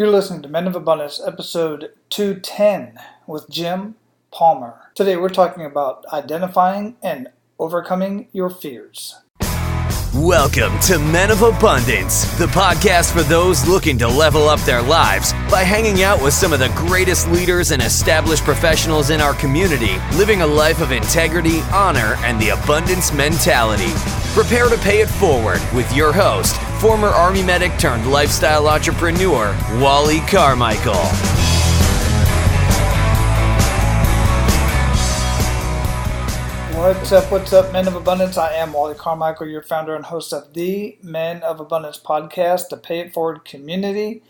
You're listening to Men of Abundance, episode 210 with Jim Palmer. Today we're talking about identifying and overcoming your fears. Welcome to Men of Abundance, the podcast for those looking to level up their lives by hanging out with some of the greatest leaders and established professionals in our community, living a life of integrity, honor, and the abundance mentality. Prepare to pay it forward with your host, former Army medic turned lifestyle entrepreneur, Wally Carmichael. What's up, Men of Abundance? I am Wally Carmichael, your founder and host of the Men of Abundance podcast, the Pay It Forward community.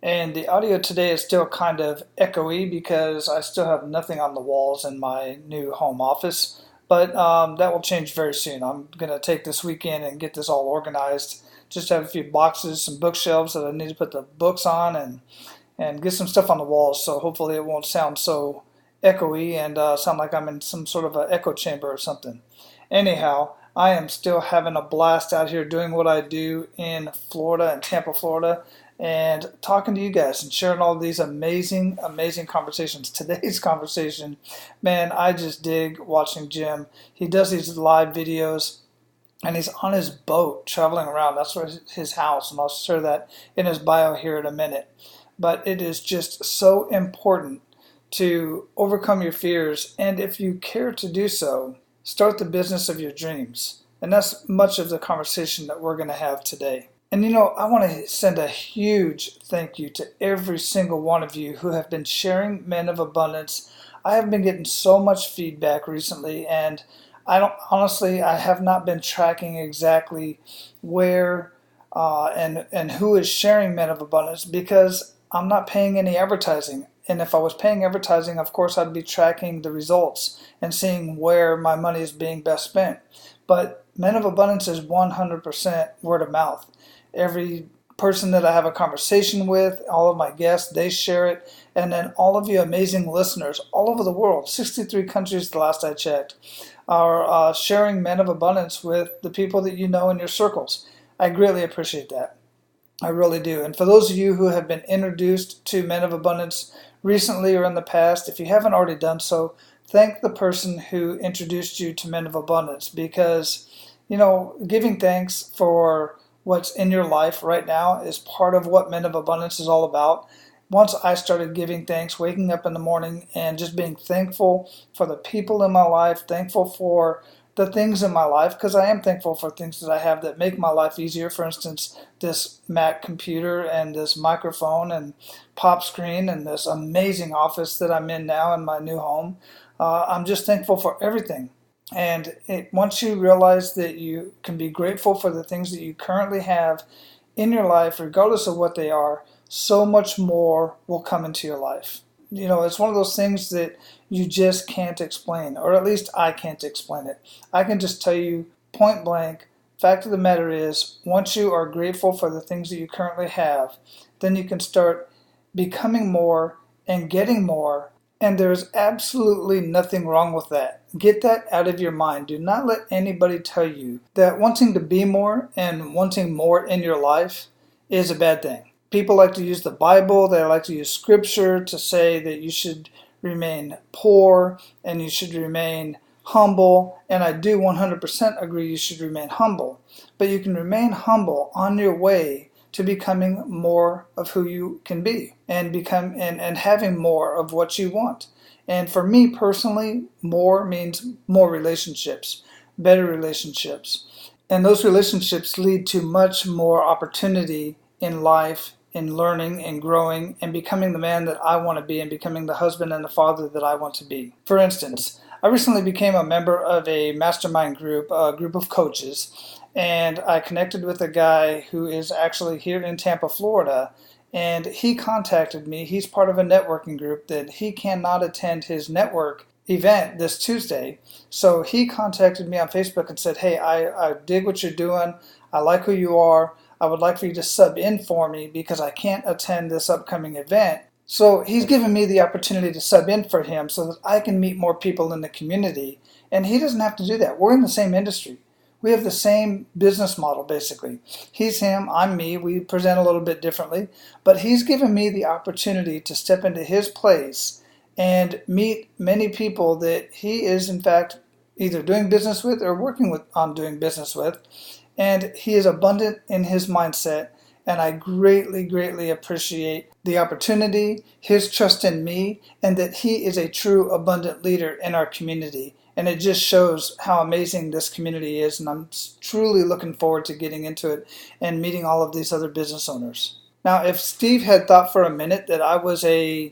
And the audio today is still kind of echoey because I still have nothing on the walls in my new home office. But that will change very soon. I'm going to take this weekend and get this all organized. Just have a few boxes, some bookshelves that I need to put the books on and get some stuff on the walls. So hopefully it won't sound so echoey and sound like I'm in some sort of an echo chamber or something. Anyhow, I am still having a blast out here doing what I do in Florida, in Tampa, Florida, and talking to you guys and sharing all these amazing conversations. Today's conversation, man, I just dig watching Jim. He does these live videos, and he's on his boat traveling around. That's where his house, and I'll share that in his bio here in a minute. But it is just so important to overcome your fears, and if you care to do so, start the business of your dreams. And that's much of the conversation that we're going to have today. And I want to send a huge thank you to every single one of you who have been sharing Men of Abundance. I have been getting so much feedback recently, and I have not been tracking exactly where and who is sharing Men of Abundance because I'm not paying any advertising. And if I was paying advertising, of course, I'd be tracking the results and seeing where my money is being best spent. But Men of Abundance is 100% word of mouth. Every person that I have a conversation with, all of my guests, they share it. And then all of you amazing listeners all over the world, 63 countries the last I checked, are sharing Men of Abundance with the people that you know in your circles. I greatly appreciate that. I really do. And for those of you who have been introduced to Men of Abundance recently or in the past, if you haven't already done so, thank the person who introduced you to Men of Abundance because, giving thanks for what's in your life right now is part of what Men of Abundance is all about. Once I started giving thanks, waking up in the morning and just being thankful for the people in my life, thankful for the things in my life, because I am thankful for things that I have that make my life easier. For instance, this Mac computer and this microphone and pop screen and this amazing office that I'm in now in my new home. I'm just thankful for everything. And once you realize that you can be grateful for the things that you currently have in your life, regardless of what they are, so much more will come into your life. It's one of those things that you just can't explain, or at least I can't explain it. I can just tell you point blank, fact of the matter is, once you are grateful for the things that you currently have, then you can start becoming more and getting more, and there's absolutely nothing wrong with that. Get that out of your mind. Do not let anybody tell you that wanting to be more and wanting more in your life is a bad thing. People like to use the Bible, they like to use scripture to say that you should remain poor and you should remain humble, and I do 100% agree you should remain humble. But you can remain humble on your way to becoming more of who you can be and having more of what you want. And for me personally, more means more relationships, better relationships. And those relationships lead to much more opportunity in life, in learning and growing and becoming the man that I want to be and becoming the husband and the father that I want to be. For instance, I recently became a member of a mastermind group, a group of coaches, and I connected with a guy who is actually here in Tampa, Florida, and he contacted me. He's part of a networking group that he cannot attend his network event this Tuesday. So he contacted me on Facebook and said, hey, I dig what you're doing. I like who you are. I would like for you to sub in for me because I can't attend this upcoming event. So he's given me the opportunity to sub in for him so that I can meet more people in the community. And he doesn't have to do that. We're in the same industry. We have the same business model, basically. He's him, I'm me. We present a little bit differently, but he's given me the opportunity to step into his place and meet many people that he is, in fact, either doing business with or working with on doing business with. And he is abundant in his mindset, and I greatly, greatly appreciate the opportunity, his trust in me, and that he is a true abundant leader in our community. And it just shows how amazing this community is, and I'm truly looking forward to getting into it and meeting all of these other business owners. Now, if Steve had thought for a minute that I was a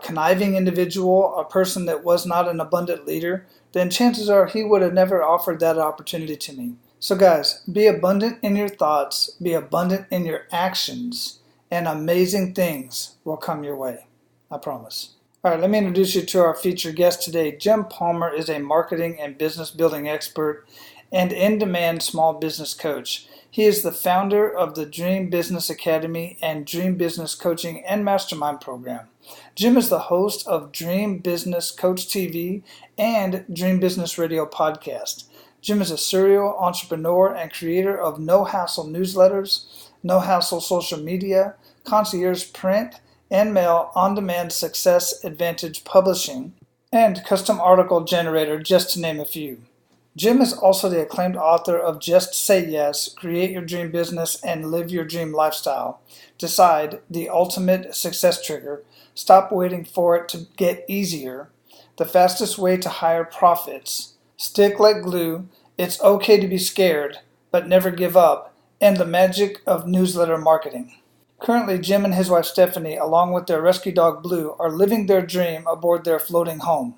conniving individual, a person that was not an abundant leader, then chances are he would have never offered that opportunity to me. So guys, be abundant in your thoughts, be abundant in your actions, and amazing things will come your way. I promise. All right, let me introduce you to our featured guest today. Jim Palmer is a marketing and business building expert and in-demand small business coach. He is the founder of the Dream Business Academy and Dream Business Coaching and Mastermind program. Jim is the host of Dream Business Coach TV and Dream Business Radio podcast. Jim is a serial entrepreneur and creator of No Hassle newsletters, No Hassle social media, concierge print and mail on-demand success advantage publishing, and custom article generator, just to name a few. Jim is also the acclaimed author of Just Say Yes, Create Your Dream Business and Live Your Dream Lifestyle, Decide, The Ultimate Success Trigger, Stop Waiting for It to Get Easier, The Fastest Way to Higher Profits, Stick Like Glue, It's Okay to Be Scared, But Never Give Up, and The Magic of Newsletter Marketing. Currently, Jim and his wife Stephanie, along with their rescue dog Blue, are living their dream aboard their floating home.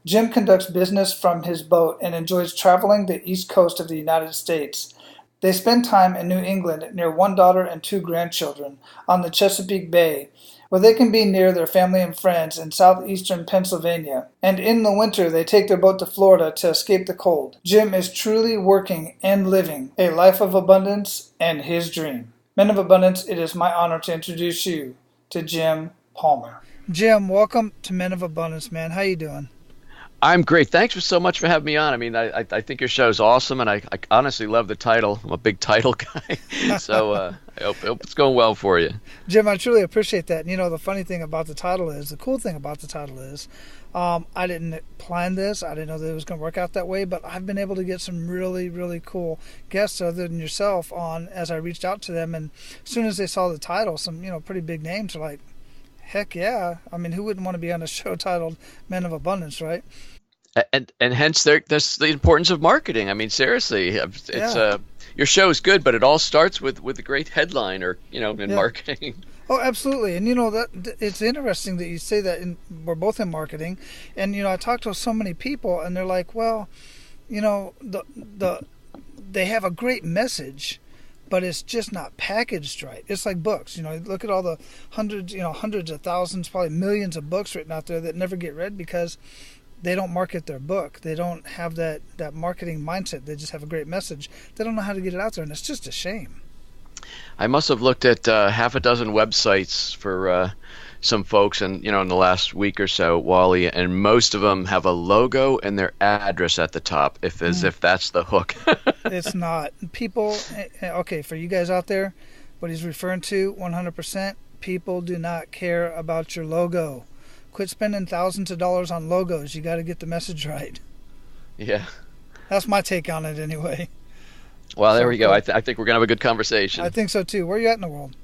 Jim conducts business from his boat and enjoys traveling the east coast of the United States. They spend time in New England near one daughter and two grandchildren on the Chesapeake Bay, where they can be near their family and friends in southeastern Pennsylvania. And in the winter, they take their boat to Florida to escape the cold. Jim is truly working and living a life of abundance and his dream. Men of Abundance, it is my honor to introduce you to Jim Palmer. Jim, welcome to Men of Abundance, man. How you doing? I'm great. Thanks so much for having me on. I mean, I think your show is awesome, and I honestly love the title. I'm a big title guy, so I hope it's going well for you. Jim, I truly appreciate that. And, you know, the funny thing about the title is, the cool thing about the title is, I didn't plan this. I didn't know that it was going to work out that way, but I've been able to get some really, really cool guests other than yourself on as I reached out to them. And as soon as they saw the title, some, you know, pretty big names are like, heck yeah. I mean, who wouldn't want to be on a show titled Men of Abundance, right? And hence there's the importance of marketing. I mean, seriously, it's your show is good, but it all starts with a great headline or, you know, in marketing. Oh, absolutely. And, you know, that it's interesting that you say that we're both in marketing. And, you know, I talk to so many people and they're like, well, you know, they have a great message, but it's just not packaged right. It's like books. You know, look at all the hundreds of thousands, probably millions of books written out there that never get read because they don't market their book. They don't have that marketing mindset. They just have a great message. They don't know how to get it out there, and it's just a shame. I must have looked at half a dozen websites for some folks, and you know, in the last week or so, Wally, and most of them have a logo and their address at the top, if that's the hook. It's not. People, okay, for you guys out there, what he's referring to, 100%, people do not care about your logo. Quit spending thousands of dollars on logos. You got to get the message right. Yeah. That's my take on it anyway. Well, there we go. I think we're going to have a good conversation. I think so too. Where are you at in the world?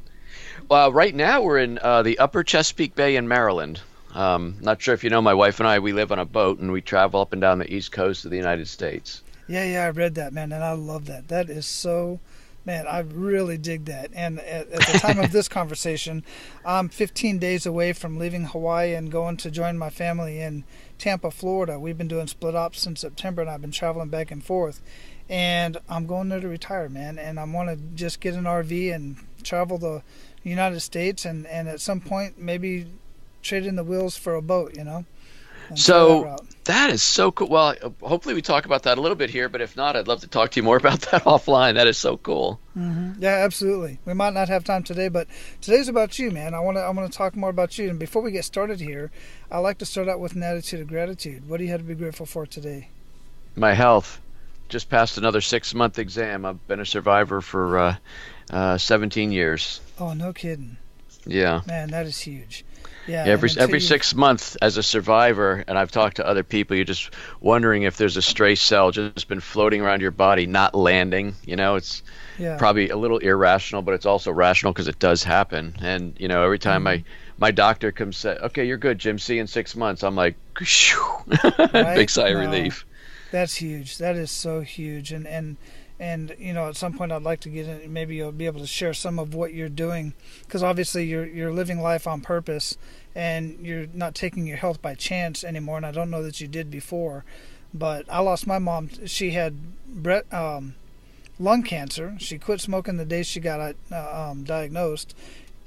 Well, right now we're in the upper Chesapeake Bay in Maryland. Not sure if you know, my wife and I, we live on a boat and we travel up and down the east coast of the United States. Yeah, I read that, man, and I love that. That is so... Man, I really dig that. And at the time of this conversation, I'm 15 days away from leaving Hawaii and going to join my family in Tampa, Florida. We've been doing split ops since September, and I've been traveling back and forth. And I'm going there to retire, man. And I want to just get an RV and travel the United States and at some point maybe trade in the wheels for a boat, you know? So that is so cool. Well, hopefully we talk about that a little bit here, but if not, I'd love to talk to you more about that offline. That is so cool. Mm-hmm. Yeah, absolutely. We might not have time today, but today's about you, man. I want to talk more about you. And before we get started here, I like to start out with an attitude of gratitude. What do you have to be grateful for today? My health. just passed another 6-month exam. I've been a survivor for 17 years. Oh, no kidding. Yeah. Man, that is huge. Yeah. Every 6 months as a survivor, and I've talked to other people, you're just wondering if there's a stray cell just been floating around your body, not landing. It's probably a little irrational, but it's also rational because it does happen. And, every time my doctor comes say, okay, you're good, Jim, see you in 6 months. I'm like, right? Big sigh of relief. That's huge. That is so huge. And at some point I'd like to get in, maybe you'll be able to share some of what you're doing, because obviously you're living life on purpose and you're not taking your health by chance anymore. And I don't know that you did before, but I lost my mom. She had lung cancer. She quit smoking the day she got diagnosed.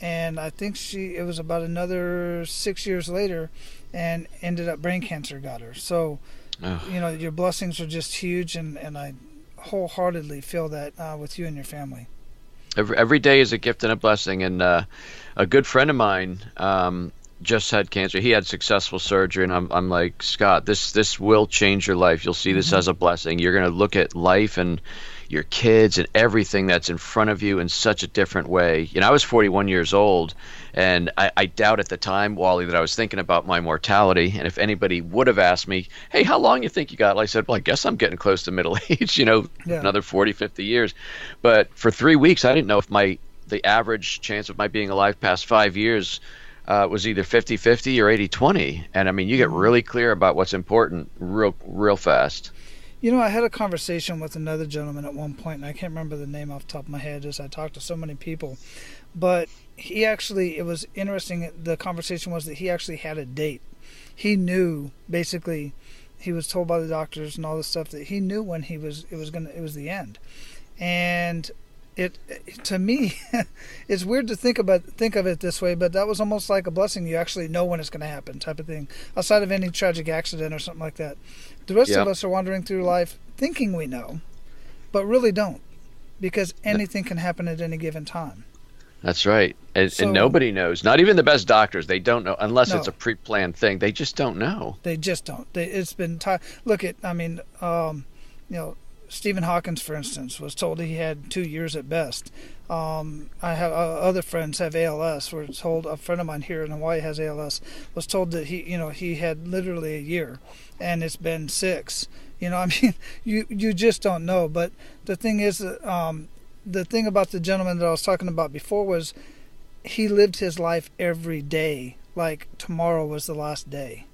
And I think it was about another 6 years later, and ended up brain cancer got her. So, your blessings are just huge, and I wholeheartedly feel that with you and your family. Every day is a gift and a blessing. And a good friend of mine just had cancer. He had successful surgery, and I'm like, Scott, this will change your life. You'll see this as a blessing. You're going to look at life and your kids and everything that's in front of you in such a different way. I was 41 years old, and I doubt at the time, Wally, that I was thinking about my mortality. And if anybody would have asked me, hey, how long you think you got? I said, well, I guess I'm getting close to middle age, another 40, 50 years. But for 3 weeks, I didn't know if the average chance of my being alive past 5 years was either 50-50 or 80-20. And I mean, you get really clear about what's important real fast. I had a conversation with another gentleman at one point, and I can't remember the name off the top of my head as I talked to so many people. But it was interesting. The conversation was that he actually had a date. He knew, basically, he was told by the doctors and all this stuff that he knew when it was the end. And to me, it's weird to think of it this way, but that was almost like a blessing. You actually know when it's going to happen, type of thing, outside of any tragic accident or something like that. The rest of us are wandering through life thinking we know, but really don't, because anything can happen at any given time. That's right. And nobody knows. Not even the best doctors. They don't know unless it's a pre-planned thing. They just don't know. They just don't. It's been look at, Stephen Hawkins, for instance, was told he had 2 years at best. I have other friends have ALS. We're told, a friend of mine here in Hawaii has ALS, was told that he had literally a year, and it's been 6. You just don't know. But the thing is, the thing about the gentleman that I was talking about before was he lived his life every day like tomorrow was the last day,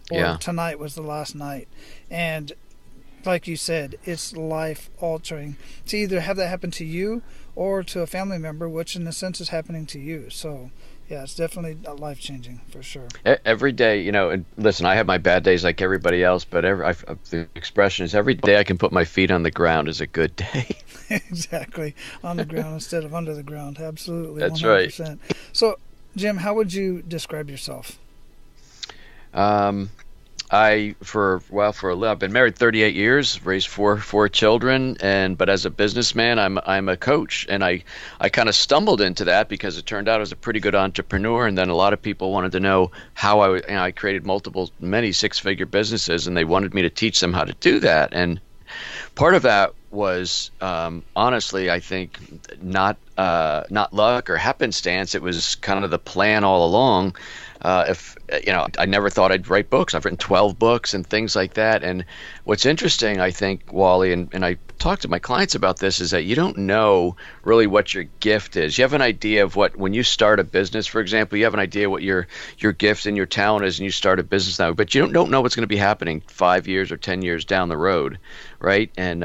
or tonight was the last night, and like you said, it's life altering to either have that happen to you or to a family member, which in a sense is happening to you. So yeah, it's definitely life changing for sure. Every day, and listen, I have my bad days like everybody else, but the expression is every day I can put my feet on the ground is a good day. Exactly, on the ground instead of under the ground. Absolutely, that's 100%. Right. So, Jim, how would you describe yourself? I've been married 38 years, raised four children, but as a businessman, I'm a coach, and I kind of stumbled into that because it turned out I was a pretty good entrepreneur, and then a lot of people wanted to know how I created many six-figure businesses, and they wanted me to teach them how to do that, and part of that was honestly, I think not luck or happenstance. It was kind of the plan all along. I never thought I'd write books. I've written 12 books and things like that. And what's interesting, I think, Wally, and I talk to my clients about this, is that you don't know really what your gift is. You have an idea of when you start a business, for example, you have an idea what your gift and your talent is, and you start a business now, but you don't know what's going to be happening 5 years or 10 years down the road, right? And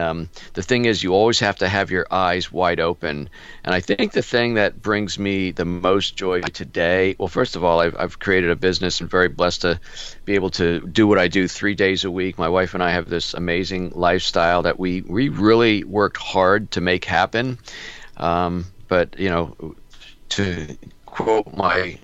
the thing is, you always have to have your eyes wide open. And I think the thing that brings me the most joy today, well, first of all, I've created a business and very blessed to be able to do what I do 3 days a week. My wife and I have this amazing lifestyle that we really worked hard to make happen. But to quote my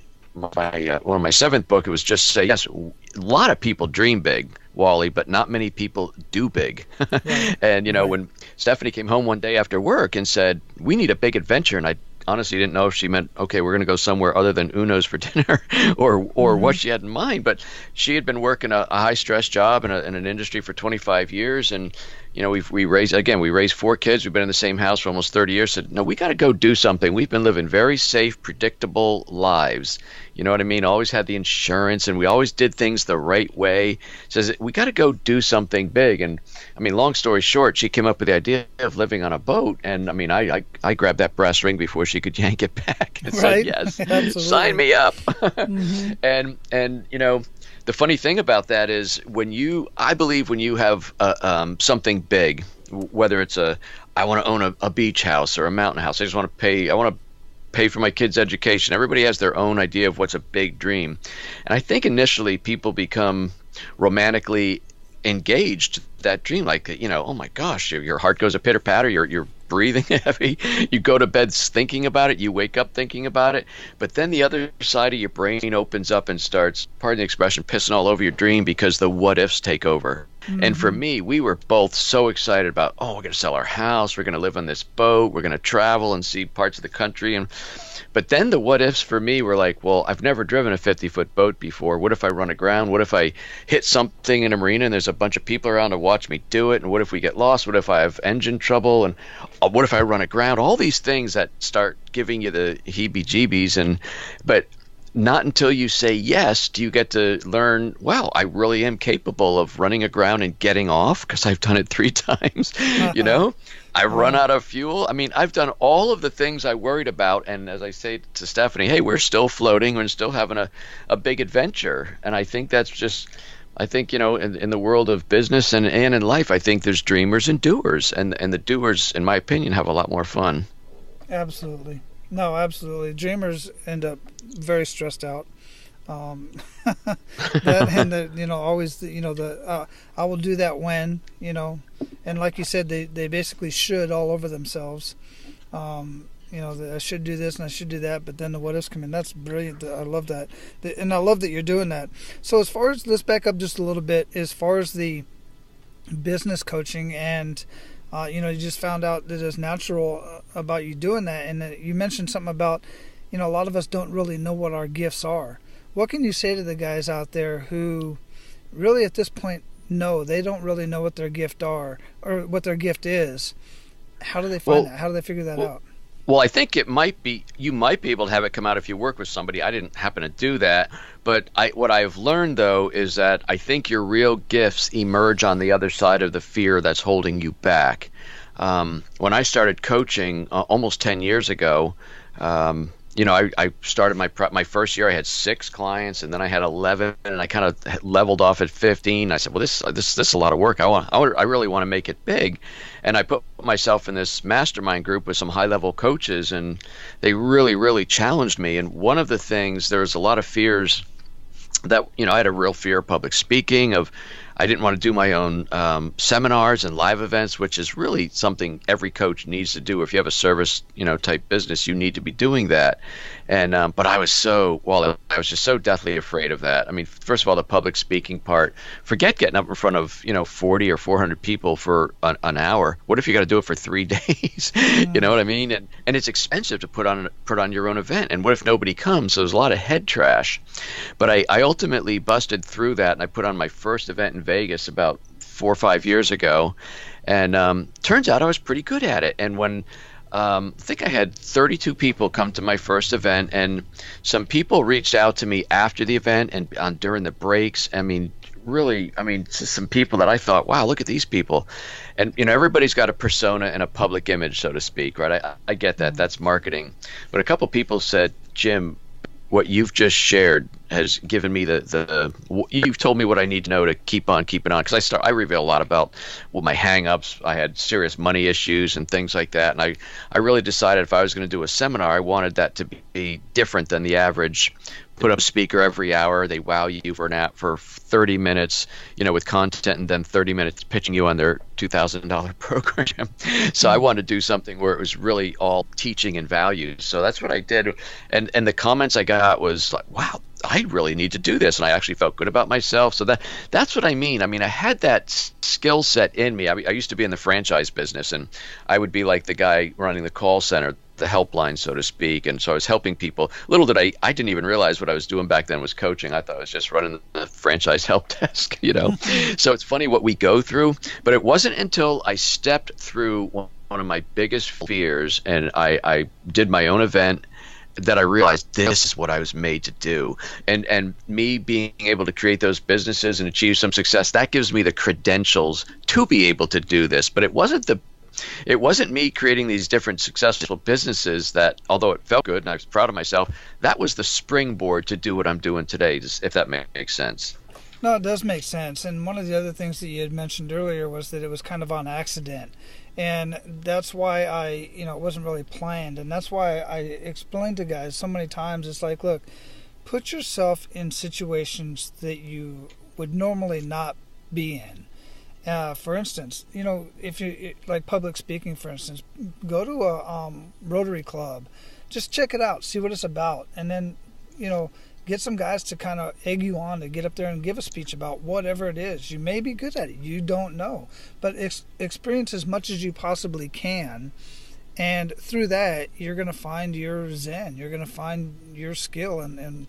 seventh book, it was just say, yes, a lot of people dream big, Wally, but not many people do big. Right. And when Stephanie came home one day after work and said, we need a big adventure, and I honestly didn't know if she meant, okay, we're going to go somewhere other than Uno's for dinner or what she had in mind. But she had been working a high stress job in an industry for 25 years. And, we raised 4 kids. We've been in the same house for almost 30 years. Said, no, we got to go do something. We've been living very safe, predictable lives. You know what I mean? Always had the insurance, and we always did things the right way. Says we got to go do something big. And I mean, long story short, she came up with the idea of living on a boat. And I mean, I grabbed that brass ring before she could yank it back and said, yes, sign me up. Mm-hmm. And the funny thing about that is I believe when you have something big, whether it's I want to own a beach house or a mountain house, I want to pay for my kids' education. Everybody has their own idea of what's a big dream. And I think initially people become romantically engaged to that dream. Like, oh my gosh, your heart goes a pitter patter, you're breathing heavy, you go to bed thinking about it, you wake up thinking about it, but then the other side of your brain opens up and starts, pardon the expression, pissing all over your dream because the what ifs take over. Mm-hmm. And for me, we were both so excited about, we're going to sell our house, we're going to live on this boat, we're going to travel and see parts of the country. But then the what ifs for me were like, well, I've never driven a 50-foot boat before. What if I run aground? What if I hit something in a marina and there's a bunch of people around to watch me do it? And what if we get lost? What if I have engine trouble? And what if I run aground? All these things that start giving you the heebie-jeebies. But not until you say yes do you get to learn, wow, I really am capable of running aground and getting off because I've done it 3 times, I run out of fuel. I mean, I've done all of the things I worried about. And as I say to Stephanie, hey, we're still floating. We're still having a big adventure. And I think that's just, in the world of business and in life, I think there's dreamers and doers. And the doers, in my opinion, have a lot more fun. Absolutely. No, absolutely. Dreamers end up very stressed out. That and always I will do that when, and like you said, they basically should all over themselves. I should do this and I should do that, but then the what ifs come in. That's brilliant. I love that. And I love that you're doing that. So as far as, let's back up just a little bit, as far as the business coaching and you just found out that it's natural about you doing that, and you mentioned something about, a lot of us don't really know what our gifts are. What can you say to the guys out there who really at this point they don't really know what their gift are or what their gift is? How do they find that? How do they figure that out? Well, I think you might be able to have it come out if you work with somebody. I didn't happen to do that, but what I've learned though is that I think your real gifts emerge on the other side of the fear that's holding you back. When I started coaching almost 10 years ago, I started my first year. I had 6 clients, and then I had 11, and I kind of leveled off at 15. I said, well, this is a lot of work. I really want to make it big, and I put myself in this mastermind group with some high-level coaches, and they really, really challenged me. And one of the things, there was a lot of fears that I had a real fear of public speaking. I didn't want to do my own seminars and live events, which is really something every coach needs to do. If you have a service, type business, you need to be doing that. And but I was just so deathly afraid of that. I mean, first of all, the public speaking part. Forget getting up in front of 40 or 400 people for an hour. What if you got to do it for 3 days? You know what I mean? And it's expensive to put on your own event. And what if nobody comes? So there's a lot of head trash. But I ultimately busted through that, and I put on my first event in Vegas about 4 or 5 years ago, and turns out I was pretty good at it. And when I think I had 32 people come to my first event, and some people reached out to me after the event and during the breaks. Some people that I thought, wow, look at these people. And everybody's got a persona and a public image, so to speak, right? I get that. That's marketing. But a couple people said, Jim, what you've just shared has given me you've told me what I need to know to keep on keeping on. Because I reveal a lot about my hang-ups. I had serious money issues and things like that. And I really decided if I was going to do a seminar, I wanted that to be different than the average put up a speaker every hour. They wow you for 30 minutes, with content, and then 30 minutes pitching you on their $2,000 program. So I wanted to do something where it was really all teaching and values. So that's what I did. And the comments I got was like, wow, I really need to do this. And I actually felt good about myself. So that's what I mean. I mean, I had that skill set in me. I used to be in the franchise business, and I would be like the guy running the call center. the helpline, so to speak. And so I was helping people. Little did I didn't even realize what I was doing back then was coaching. I thought I was just running the franchise help desk, So it's funny what we go through. But it wasn't until I stepped through one of my biggest fears and I did my own event that I realized this is what I was made to do. And me being able to create those businesses and achieve some success, that gives me the credentials to be able to do this. But it wasn't me creating these different successful businesses that, although it felt good and I was proud of myself, that was the springboard to do what I'm doing today, if that makes sense. No, it does make sense. And one of the other things that you had mentioned earlier was that it was kind of on accident. And that's why it wasn't really planned. And that's why I explained to guys so many times, it's like, look, put yourself in situations that you would normally not be in. For instance, if you like public speaking, for instance, go to a Rotary Club, just check it out, see what it's about, and then get some guys to kind of egg you on to get up there and give a speech about whatever it is. You may be good at it, you don't know, but experience as much as you possibly can, and through that you're going to find your zen, you're going to find your skill and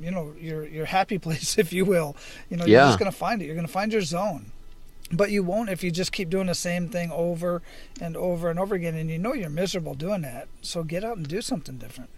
your happy place, if you will. You're just going to find it. You're going to find your zone. But you won't if you just keep doing the same thing over and over and over again, and you're miserable doing that. So get out and do something different.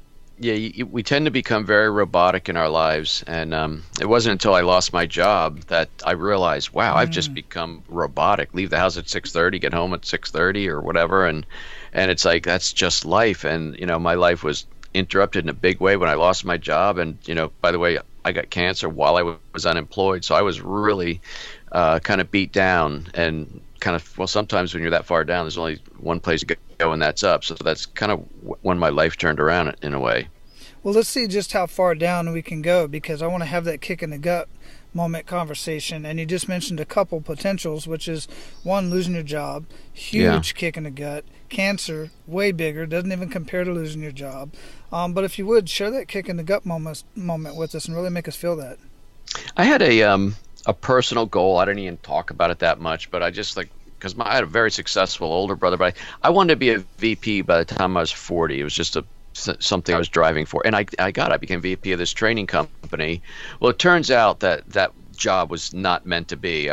Yeah, we tend to become very robotic in our lives, and it wasn't until I lost my job that I realized, wow, I've just become robotic. Leave the house at 6:30, get home at 6:30 or whatever, and it's like that's just life. And my life was interrupted in a big way when I lost my job, and by the way, I got cancer while I was unemployed, so I was really kind of beat down and kind of, well, sometimes when you're that far down, there's only one place to go, and that's up. So that's kind of when my life turned around in a way. Well, let's see just how far down we can go, because I want to have that kick in the gut moment conversation. And you just mentioned a couple potentials, which is one, losing your job, huge kick in the gut. Cancer, way bigger, doesn't even compare to losing your job. But if you would, share that kick in the gut moment with us and really make us feel that. I had a personal goal. I didn't even talk about it that much, but I just because I had a very successful older brother, but I wanted to be a VP by the time I was 40. It was just something I was driving for. And I became VP of this training company. Well, it turns out that job was not meant to be.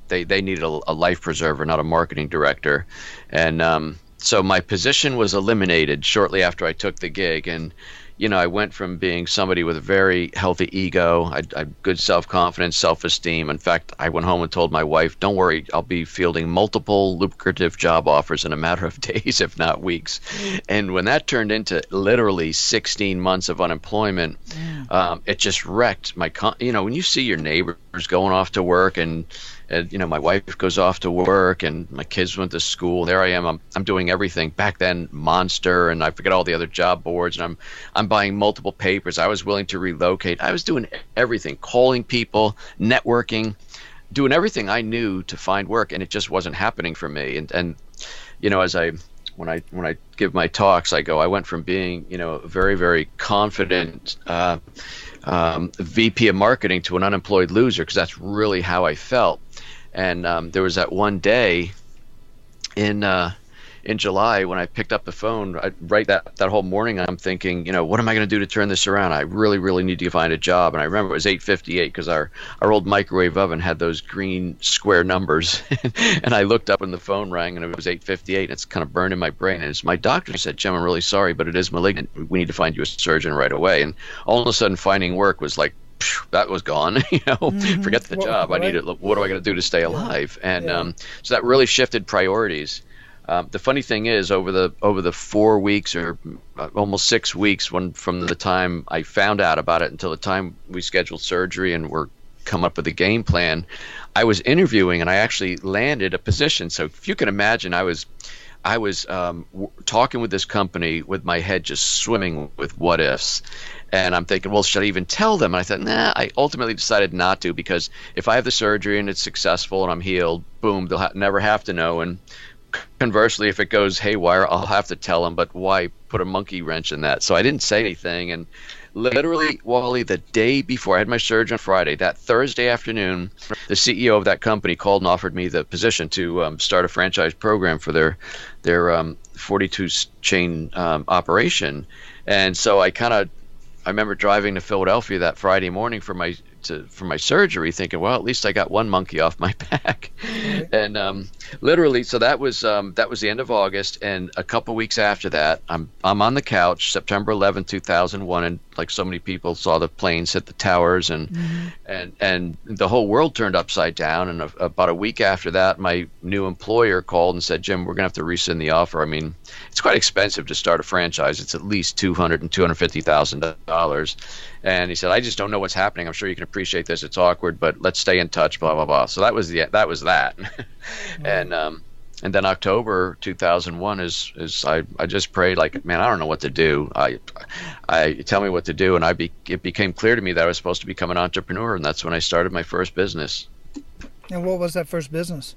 They needed a life preserver, not a marketing director. And so my position was eliminated shortly after I took the gig. And I went from being somebody with a very healthy ego, I good self-confidence, self-esteem. In fact, I went home and told my wife, don't worry, I'll be fielding multiple lucrative job offers in a matter of days, if not weeks. And when that turned into literally 16 months of unemployment, it just wrecked my, when you see your neighbors going off to work and my wife goes off to work and my kids went to school. There I am. I'm doing everything. Back then, Monster, and I forget all the other job boards, and I'm buying multiple papers. I was willing to relocate. I was doing everything, calling people, networking, doing everything I knew to find work, and it just wasn't happening for me. And as when I give my talks, I went from being a very, very confident VP of marketing to an unemployed loser, because that's really how I felt. And there was that one day in July when I picked up the phone. Right that whole morning, I'm thinking, what am I going to do to turn this around? I really, really need to find a job. And I remember it was 8:58 because our old microwave oven had those green square numbers. And I looked up and the phone rang, and it was 8:58. And it's kind of burned in my brain. And it's my doctor said, Jim, I'm really sorry, but it is malignant. We need to find you a surgeon right away. And all of a sudden, finding work was like, that was gone. Forget the job. What am I going to do to stay alive? And so that really shifted priorities. The funny thing is, over the 4 weeks or almost 6 weeks from the time I found out about it until the time we scheduled surgery and were come up with a game plan, I was interviewing and I actually landed a position. So if you can imagine, I was talking with this company with my head just swimming with what ifs. And I'm thinking, well, should I even tell them? And I thought, nah, I ultimately decided not to, because if I have the surgery and it's successful and I'm healed, boom, they'll never have to know. And conversely, if it goes haywire, I'll have to tell them, but why put a monkey wrench in that? So I didn't say anything. And literally, Wally, the day before I had my surgery on Friday, that Thursday afternoon, the CEO of that company called and offered me the position to start a franchise program for their 42 chain operation. And so I remember driving to Philadelphia that Friday morning for my surgery, thinking, well, at least I got one monkey off my back. And literally, so that was the end of August, and a couple weeks after that, I'm on the couch, September 11, 2001, and like so many people, saw the planes hit the towers, and and the whole world turned upside down. And about a week after that, my new employer called and said, Jim, we're gonna have to rescind the offer. I mean, it's quite expensive to start a franchise. It's at least $200,000 and $250,000. And he said, I just don't know what's happening. I'm sure you can appreciate this. It's awkward, but let's stay in touch, blah, blah, blah. So that was that. And then October 2001 is I just prayed, like, man, I don't know what to do. I tell me what to do. And it became clear to me that I was supposed to become an entrepreneur. And that's when I started my first business. And what was that first business?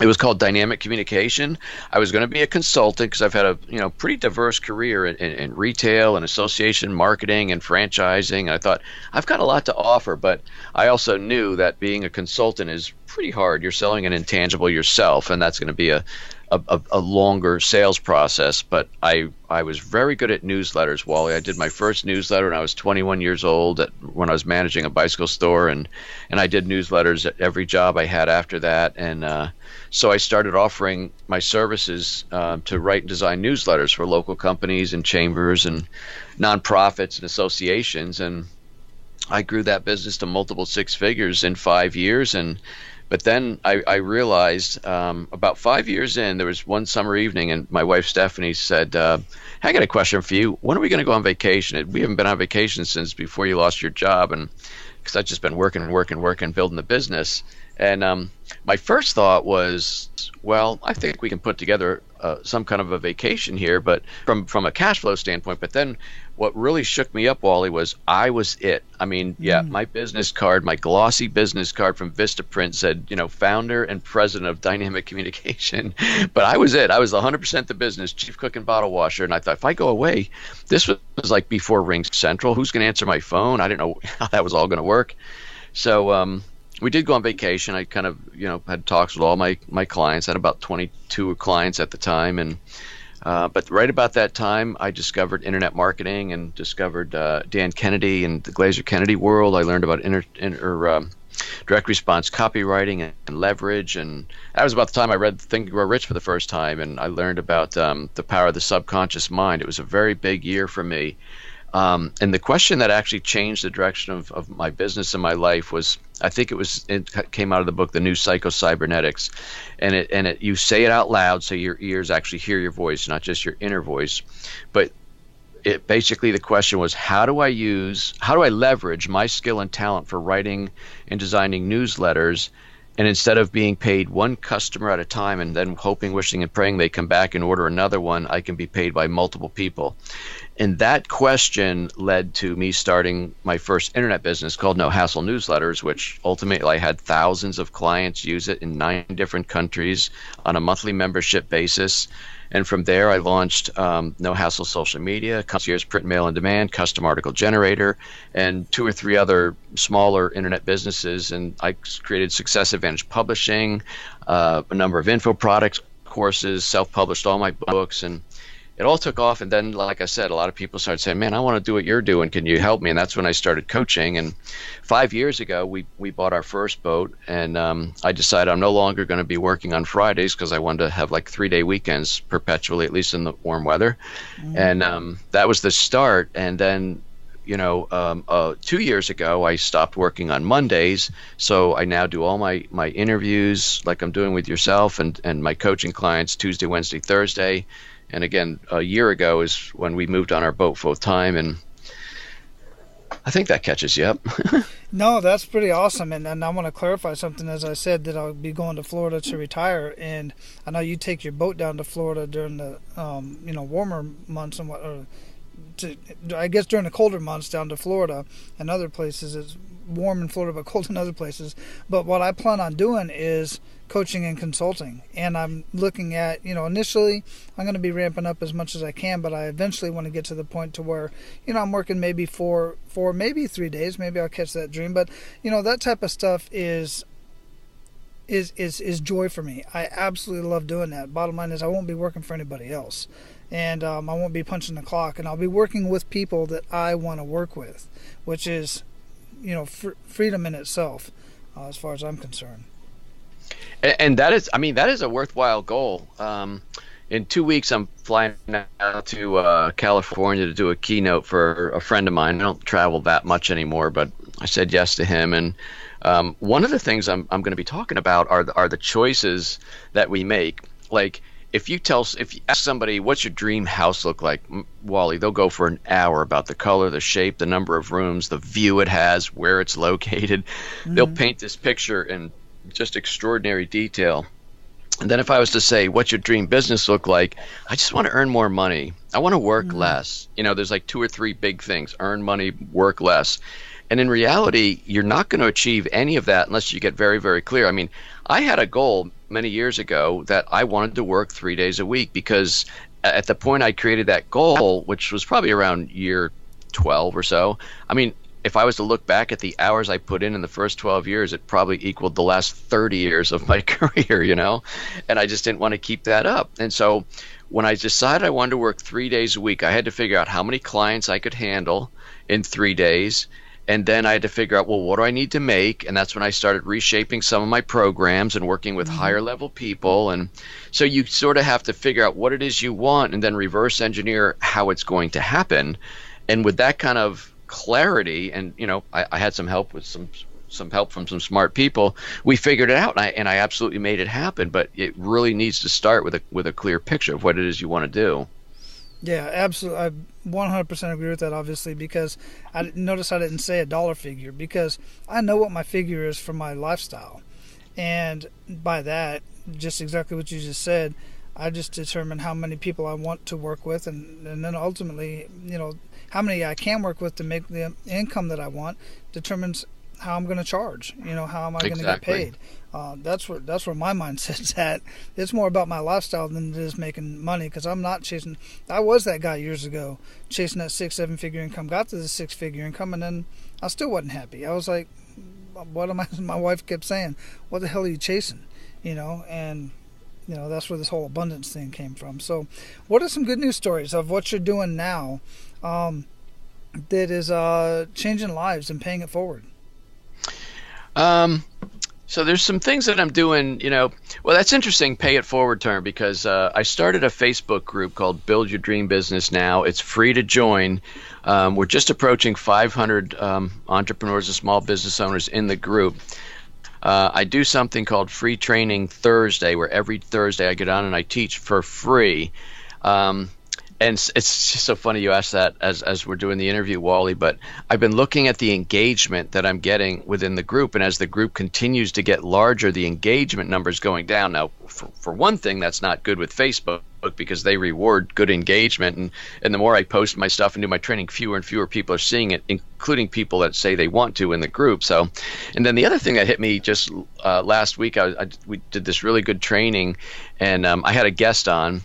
It was called Dynamic Communication. I was going to be a consultant because I've had a pretty diverse career in retail and association marketing and franchising. And I thought, I've got a lot to offer, but I also knew that being a consultant is pretty hard. You're selling an intangible yourself, and that's going to be a longer sales process. But I was very good at newsletters, Wally. I did my first newsletter when I was 21 years old when I was managing a bicycle store, and I did newsletters at every job I had after that. And so I started offering my services to write and design newsletters for local companies and chambers and nonprofits and associations. And I grew that business to multiple six figures in 5 years. But then I realized about 5 years in, there was one summer evening, and my wife Stephanie said, I got a question for you. When are we going to go on vacation? We haven't been on vacation since before you lost your job, and because I've just been working, building the business. And my first thought was, well, I think we can put together some kind of a vacation here, but from a cash flow standpoint. But then what really shook me up, Wally, was I was it. I mean, my business card, my glossy business card from Vistaprint said, founder and president of Dynamic Communication. But I was it. I was 100% the business, chief cook and bottle washer. And I thought, if I go away, this was like before Ring Central. Who's going to answer my phone? I didn't know how that was all going to work. So we did go on vacation. I kind of, had talks with all my clients. I had about 22 clients at the time. And but right about that time, I discovered internet marketing and discovered Dan Kennedy and the Glazer Kennedy world. I learned about direct response copywriting and leverage. And that was about the time I read Think and Grow Rich for the first time. And I learned about the power of the subconscious mind. It was a very big year for me. And the question that actually changed the direction of my business and my life was, I think it came out of the book, The New Psycho-Cybernetics. And you say it out loud so your ears actually hear your voice, not just your inner voice. But basically the question was, how do I leverage my skill and talent for writing and designing newsletters? And instead of being paid one customer at a time and then hoping, wishing, and praying they come back and order another one, I can be paid by multiple people. And that question led to me starting my first internet business called No Hassle Newsletters, which ultimately I had thousands of clients use it in 9 different countries on a monthly membership basis. And from there, I launched No Hassle Social Media, Concierge Print Mail on Demand, Custom Article Generator, and 2 or 3 other smaller internet businesses. And I created Success Advantage Publishing, a number of info products, courses, self-published all my books, and it all took off. And then, like I said, a lot of people started saying, man, I want to do what you're doing. Can you help me? And that's when I started coaching. And 5 years ago, we bought our first boat. And I decided I'm no longer going to be working on Fridays because I wanted to have like 3-day weekends perpetually, at least in the warm weather. And that was the start. And then, 2 years ago, I stopped working on Mondays. So I now do all my interviews like I'm doing with yourself and my coaching clients Tuesday, Wednesday, Thursday. And again, a year ago is when we moved on our boat full time, and I think that catches you up. No, that's pretty awesome. And I want to clarify something. As I said, that I'll be going to Florida to retire, and I know you take your boat down to Florida during the warmer months and I guess during the colder months down to Florida and other places. It's warm in Florida but cold in other places. But what I plan on doing is coaching and consulting. And I'm looking at, initially I'm going to be ramping up as much as I can, but I eventually want to get to the point to where, I'm working maybe for maybe 3 days. Maybe I'll catch that dream. But, that type of stuff is joy for me. I absolutely love doing that. Bottom line is I won't be working for anybody else. And I won't be punching the clock, and I'll be working with people that I want to work with, which is, freedom in itself, as far as I'm concerned. And that is a worthwhile goal. In 2 weeks, I'm flying out to California to do a keynote for a friend of mine. I don't travel that much anymore, but I said yes to him. And one of the things I'm going to be talking about are the choices that we make. Like, if you ask somebody, what's your dream house look like, Wally, they'll go for an hour about the color, the shape, the number of rooms, the view it has, where it's located. Mm-hmm. They'll paint this picture in just extraordinary detail. And then if I was to say, what's your dream business look like? I just want to earn more money. I want to work less. There's like 2 or 3 big things: earn money, work less. And in reality, you're not going to achieve any of that unless you get very, very clear. I mean, I had a goal many years ago that I wanted to work 3 days a week, because at the point I created that goal, which was probably around year 12 or so, I mean, if I was to look back at the hours I put in the first 12 years, it probably equaled the last 30 years of my career, and I just didn't want to keep that up. And so when I decided I wanted to work 3 days a week, I had to figure out how many clients I could handle in 3 days. And then I had to figure out, well, what do I need to make? And that's when I started reshaping some of my programs and working with higher level people. And so you sort of have to figure out what it is you want and then reverse engineer how it's going to happen. And with that kind of clarity, and I had some help with some help from some smart people, we figured it out, and I absolutely made it happen. But it really needs to start with a clear picture of what it is you want to do. Yeah, absolutely. I 100% agree with that, obviously, because I notice I didn't say a dollar figure, because I know what my figure is for my lifestyle. And by that, just exactly what you just said, I just determine how many people I want to work with, and then ultimately, how many I can work with to make the income that I want determines how I'm going to charge. How am I going to get paid? That's where my mindset's at. It's more about my lifestyle than it is making money, because I'm not chasing. I was that guy years ago, chasing that 6-7 figure income. Got to the 6-figure income, and then I still wasn't happy. I was like, "What am I?" My wife kept saying, "What the hell are you chasing?" And that's where this whole abundance thing came from. So, what are some good news stories of what you're doing now that is changing lives and paying it forward? So there's some things that I'm doing, well, that's interesting, pay it forward term, because I started a Facebook group called Build Your Dream Business Now. It's free to join. We're just approaching 500 entrepreneurs and small business owners in the group. I do something called Free Training Thursday, where every Thursday I get on and I teach for free. And it's just so funny you asked that as we're doing the interview, Wally, but I've been looking at the engagement that I'm getting within the group, and as the group continues to get larger, the engagement number's going down. Now, for one thing, that's not good with Facebook, because they reward good engagement, and the more I post my stuff and do my training, fewer and fewer people are seeing it, including people that say they want to in the group. So, and then the other thing that hit me just last week, we did this really good training, and I had a guest on.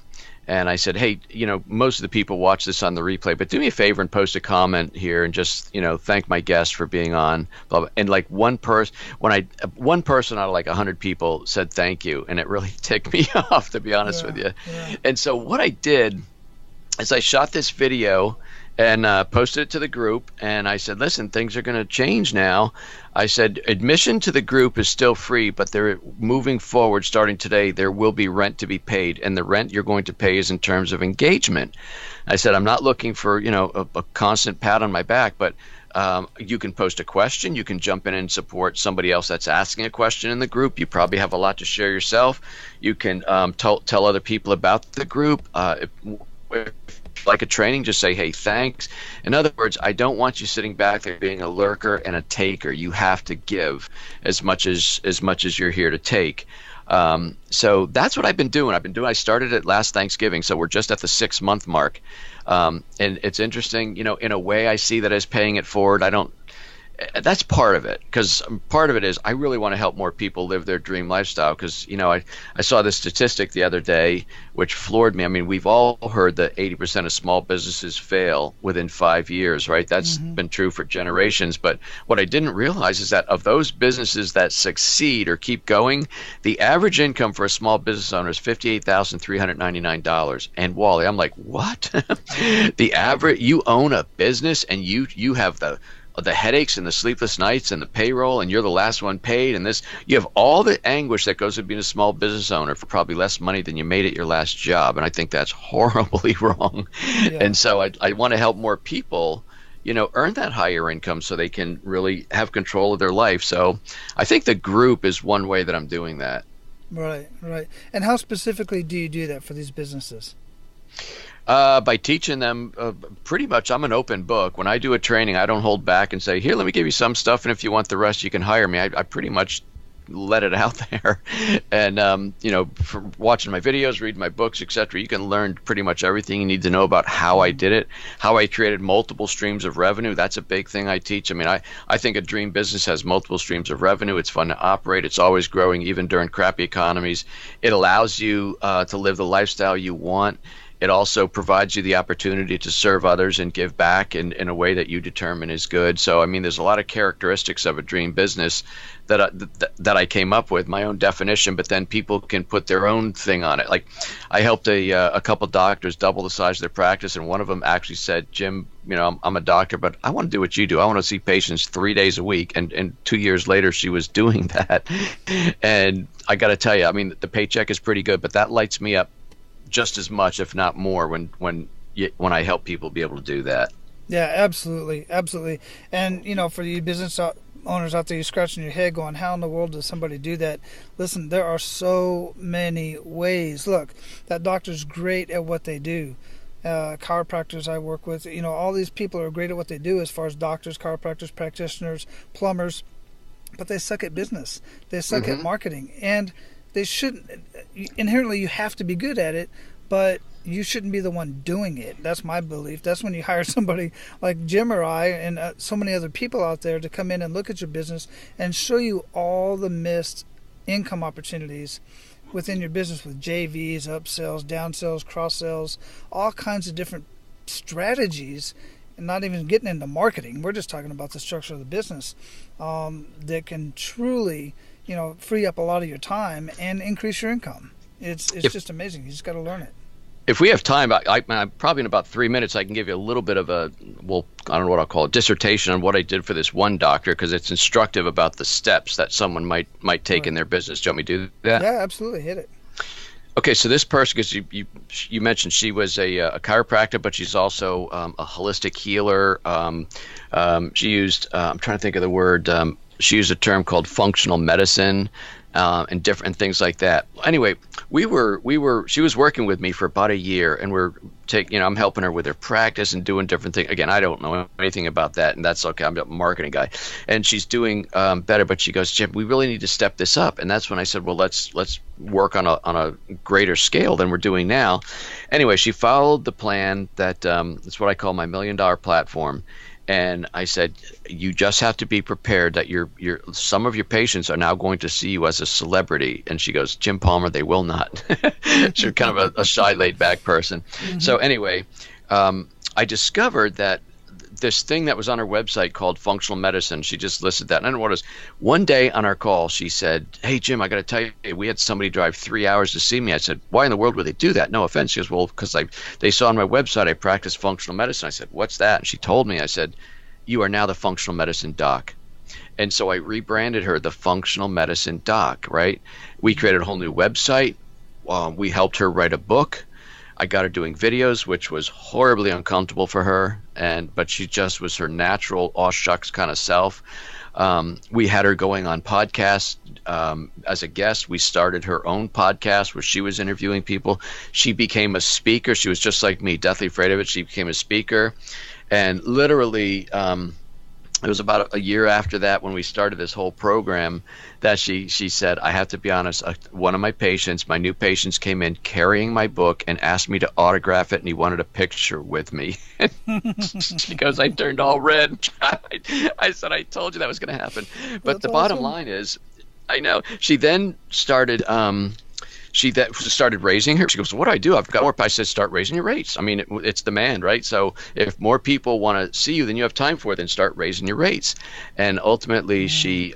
And I said, hey, most of the people watch this on the replay, but do me a favor and post a comment here and just, thank my guest for being on. Blah, blah. And like one person out of like 100 people said thank you, and it really ticked me off, to be honest with you. Yeah. And so what I did is I shot this video and posted it to the group, and I said, listen, things are going to change now. I said, admission to the group is still free, but they're moving forward, starting today, there will be rent to be paid, and the rent you're going to pay is in terms of engagement. I said, I'm not looking for, a constant pat on my back, but you can post a question, you can jump in and support somebody else that's asking a question in the group. You probably have a lot to share yourself. You can tell other people about the group. If like a training, just say, hey, thanks. In other words, I don't want you sitting back there being a lurker and a taker. You have to give as much as you're here to take. So that's what I've been doing. I started it last Thanksgiving, so we're just at the 6-month mark. And it's interesting, in a way I see that as paying it forward. That's part of it, because part of it is I really want to help more people live their dream lifestyle, because I saw this statistic the other day which floored me. I mean, we've all heard that 80% of small businesses fail within 5 years, right? That's been true for generations. But what I didn't realize is that of those businesses that succeed or keep going, the average income for a small business owner is $58,399. And Wally, I'm like, what? The average, you own a business and you have the headaches and the sleepless nights and the payroll, and you're the last one paid, and you have all the anguish that goes with being a small business owner for probably less money than you made at your last job. And I think that's horribly wrong. Yeah. And so I want to help more people, earn that higher income so they can really have control of their life. So I think the group is one way that I'm doing that. Right. And how specifically do you do that for these businesses? By teaching them, pretty much I'm an open book. When I do a training, I don't hold back and say, here, let me give you some stuff, and if you want the rest, you can hire me. I pretty much let it out there. And, from watching my videos, reading my books, etc., you can learn pretty much everything you need to know about how I did it, how I created multiple streams of revenue. That's a big thing I teach. I mean, I think a dream business has multiple streams of revenue. It's fun to operate. It's always growing, even during crappy economies. It allows you to live the lifestyle you want. It also provides you the opportunity to serve others and give back in a way that you determine is good. So, I mean, there's a lot of characteristics of a dream business that I came up with, my own definition, but then people can put their own thing on it. Like, I helped a couple doctors double the size of their practice, and one of them actually said, Jim, I'm a doctor, but I want to do what you do. I want to see patients 3 days a week. And 2 years later, she was doing that. And I got to tell you, I mean, the paycheck is pretty good, but that lights me up just as much, if not more, when I help people be able to do that. Yeah, absolutely. And for you business owners out there, you're scratching your head going, how in the world does somebody do that? Listen, there are so many ways. Look, that doctor's great at what they do. Chiropractors I work with, all these people are great at what they do as far as doctors, chiropractors, practitioners, plumbers, but they suck at business. They suck at marketing, and they shouldn't. Inherently, you have to be good at it, but you shouldn't be the one doing it. That's my belief. That's when you hire somebody like Jim or I and so many other people out there to come in and look at your business and show you all the missed income opportunities within your business with JVs, upsells, downsells, cross-sells, all kinds of different strategies, and not even getting into marketing. We're just talking about the structure of the business that can truly free up a lot of your time and increase your income. It's just amazing. You just got to learn it. If we have time, I probably in about 3 minutes, I can give you a little bit of I don't know what I'll call it, dissertation on what I did for this one doctor, because it's instructive about the steps that someone might take in their business. Do you want me to do that? Yeah, absolutely. Hit it. Okay, so this person, because you mentioned she was a chiropractor, but she's also a holistic healer. She used, I'm trying to think of the word, she used a term called functional medicine. And different things like that. Anyway, she was working with me for about a year, and I'm helping her with her practice and doing different things. Again, I don't know anything about that, and that's okay. I'm a marketing guy, and she's doing better. But she goes, Jim, we really need to step this up. And that's when I said, well, let's work on a greater scale than we're doing now. Anyway, she followed the plan that it's what I call my $1 million platform. And I said, you just have to be prepared that some of your patients are now going to see you as a celebrity. And she goes, Jim Palmer, they will not. She's kind of a shy, laid-back person. So anyway, I discovered that this thing that was on her website called functional medicine, she just listed that. And I don't know what it was. One day on our call, she said, hey, Jim, I got to tell you, we had somebody drive 3 hours to see me. I said, why in the world would they do that? No offense. She goes, well, because they saw on my website I practice functional medicine. I said, what's that? And she told me. I said, you are now the functional medicine doc. And so I rebranded her the functional medicine doc, right? We created a whole new website. We helped her write a book. I got her doing videos, which was horribly uncomfortable for her, but she just was her natural aw shucks kind of self. We had her going on podcasts as a guest. We started her own podcast where she was interviewing people. She became a speaker. She was just like me, deathly afraid of it. She became a speaker, and literally it was about a year after that when we started this whole program that she said, I have to be honest, one of my patients, my new patients, came in carrying my book and asked me to autograph it, and he wanted a picture with me. She goes, I turned all red. I said, I told you that was going to happen. But That's the bottom awesome. line is, I know, she then started started raising her. She goes, what do I do? I've got more. I said, start raising your rates. I mean, it's demand, right? So if more people want to see you than you have time for, then start raising your rates. And ultimately, she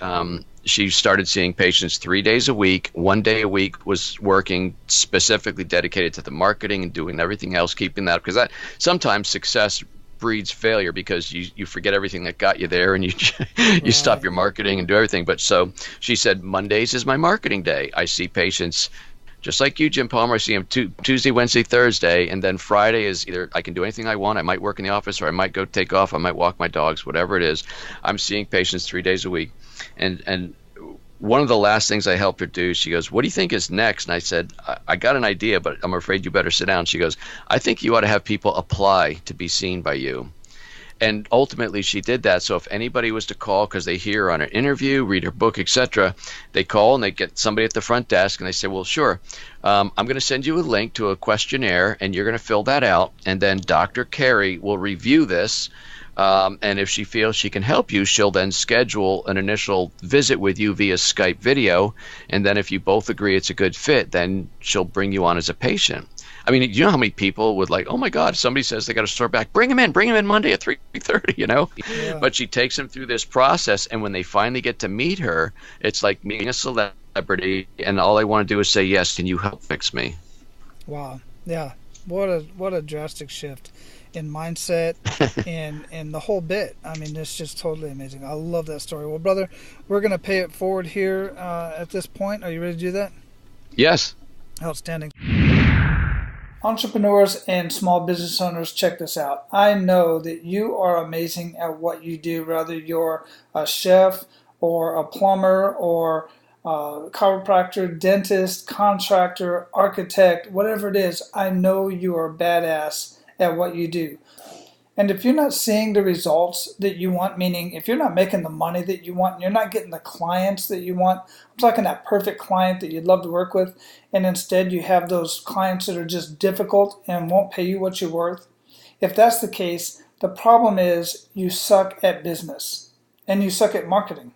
started seeing patients 3 days a week. 1 day a week was working specifically dedicated to the marketing and doing everything else, keeping that up. Because that sometimes success breeds failure because you forget everything that got you there, and you stop your marketing and do everything. But so she said, Mondays is my marketing day. I see patients just like you, Jim Palmer. I see him Tuesday, Wednesday, Thursday, and then Friday is either I can do anything I want. I might work in the office, or I might go take off. I might walk my dogs, whatever it is. I'm seeing patients 3 days a week. And one of the last things I helped her do, she goes, what do you think is next? And I said, I got an idea, but I'm afraid you better sit down. She goes, I think you ought to have people apply to be seen by you. And ultimately, she did that. So if anybody was to call because they hear her on an interview, read her book, etc., they call and they get somebody at the front desk and they say, well, sure, I'm going to send you a link to a questionnaire and you're going to fill that out. And then Dr. Carey will review this. And if she feels she can help you, she'll then schedule an initial visit with you via Skype video. And then if you both agree it's a good fit, then she'll bring you on as a patient. I mean, you know how many people would like, oh my God, somebody says they got to start back, bring them in Monday at 3:30, you know? Yeah. But she takes them through this process. And when they finally get to meet her, it's like meeting a celebrity. And all they want to do is say, yes, can you help fix me? Wow. Yeah. What a drastic shift in mindset and the whole bit. I mean, it's just totally amazing. I love that story. Well, brother, we're going to pay it forward here at this point. Are you ready to do that? Yes. Outstanding. Entrepreneurs and small business owners, check this out. I know that you are amazing at what you do, whether you're a chef or a plumber or a chiropractor, dentist, contractor, architect, whatever it is. I know you are badass at what you do. And if you're not seeing the results that you want, meaning if you're not making the money that you want, and you're not getting the clients that you want, I'm talking that perfect client that you'd love to work with, and instead you have those clients that are just difficult and won't pay you what you're worth. If that's the case, the problem is you suck at business and you suck at marketing.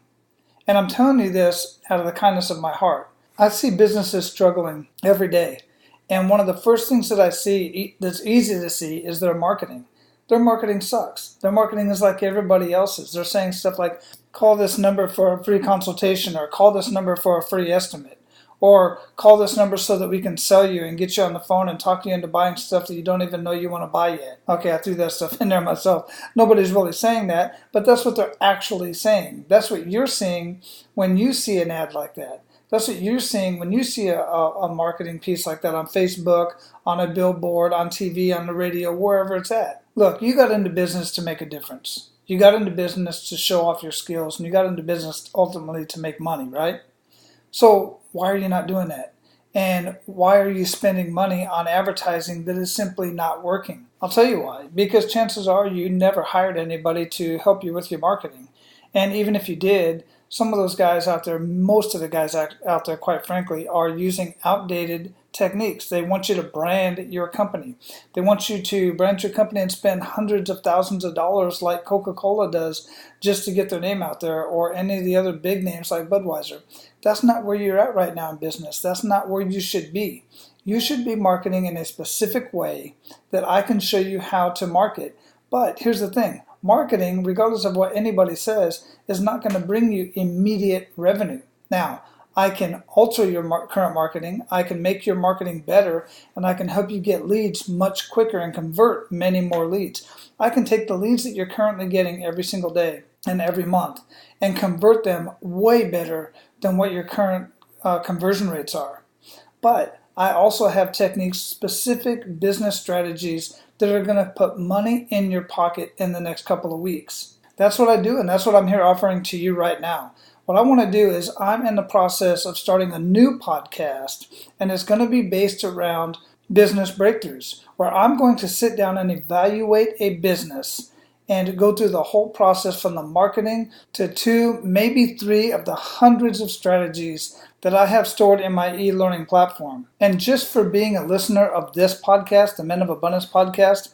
And I'm telling you this out of the kindness of my heart. I see businesses struggling every day. And one of the first things that I see that's easy to see is their marketing. Their marketing sucks. Their marketing is like everybody else's. They're saying stuff like, call this number for a free consultation, or call this number for a free estimate, or call this number so that we can sell you and get you on the phone and talk you into buying stuff that you don't even know you want to buy yet. Okay, I threw that stuff in there myself. Nobody's really saying that, but that's what they're actually saying. That's what you're seeing when you see an ad like that. That's what you're seeing when you see a marketing piece like that on Facebook, on a billboard, on TV, on the radio, wherever it's at. Look, you got into business to make a difference. You got into business to show off your skills, and you got into business ultimately to make money, right? So why are you not doing that? And why are you spending money on advertising that is simply not working? I'll tell you why. Because chances are you never hired anybody to help you with your marketing. And even if you did, some of those guys out there, most of the guys out there, quite frankly, are using outdated techniques. They want you to brand your company. They want you to brand your company and spend hundreds of thousands of dollars like Coca-Cola does just to get their name out there, or any of the other big names like Budweiser. That's not where you're at right now in business. That's not where you should be. You should be marketing in a specific way that I can show you how to market. But here's the thing. Marketing, regardless of what anybody says, is not going to bring you immediate revenue. Now, I can alter your current marketing, I can make your marketing better, and I can help you get leads much quicker and convert many more leads. I can take the leads that you're currently getting every single day and every month and convert them way better than what your current conversion rates are. But I also have techniques, specific business strategies that are going to put money in your pocket in the next couple of weeks. That's what I do, and that's what I'm here offering to you right now. What I want to do is I'm in the process of starting a new podcast, and it's going to be based around business breakthroughs, where I'm going to sit down and evaluate a business and go through the whole process from the marketing to 2, maybe 3 of the hundreds of strategies that I have stored in my e-learning platform. And just for being a listener of this podcast, the Men of Abundance podcast,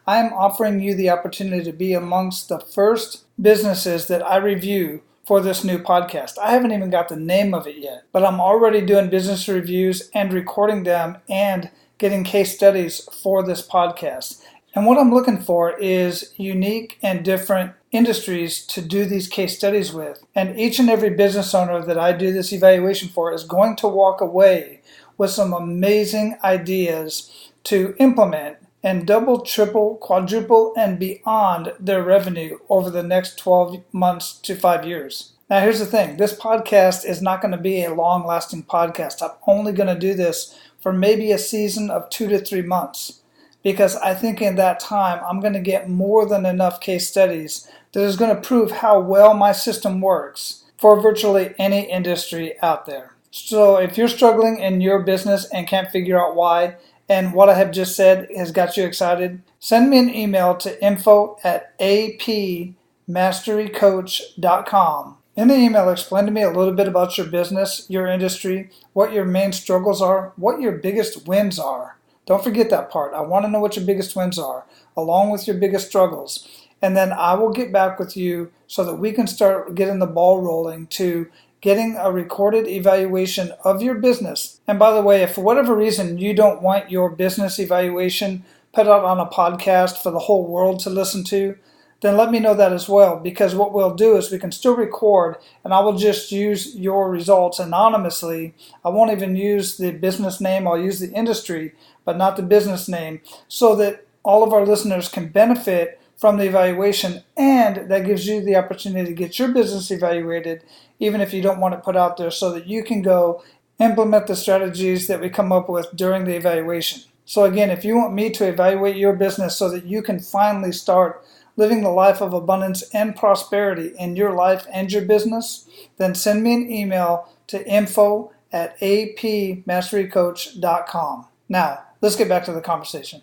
I am offering you the opportunity to be amongst the first businesses that I review for this new podcast. I haven't even got the name of it yet, but I'm already doing business reviews and recording them and getting case studies for this podcast. And what I'm looking for is unique and different industries to do these case studies with. And each and every business owner that I do this evaluation for is going to walk away with some amazing ideas to implement and double, triple, quadruple, and beyond their revenue over the next 12 months to 5 years. Now, here's the thing. This podcast is not going to be a long-lasting podcast. I'm only going to do this for maybe a season of 2 to 3 months, because I think in that time, I'm going to get more than enough case studies that is going to prove how well my system works for virtually any industry out there. So if you're struggling in your business and can't figure out why, and what I have just said has got you excited, send me an email to info@apmasterycoach.com. In the email, explain to me a little bit about your business, your industry, what your main struggles are, what your biggest wins are. Don't forget that part. I want to know what your biggest wins are, along with your biggest struggles. And then I will get back with you so that we can start getting the ball rolling to getting a recorded evaluation of your business. And by the way, if for whatever reason you don't want your business evaluation put out on a podcast for the whole world to listen to, then let me know that as well, because what we'll do is we can still record and I will just use your results anonymously. I won't even use the business name. I'll use the industry, but not the business name, so that all of our listeners can benefit from the evaluation, and that gives you the opportunity to get your business evaluated, even if you don't want it put out there, so that you can go implement the strategies that we come up with during the evaluation. So again, if you want me to evaluate your business so that you can finally start living the life of abundance and prosperity in your life and your business, then send me an email to info@apmasterycoach.com. Now, let's get back to the conversation.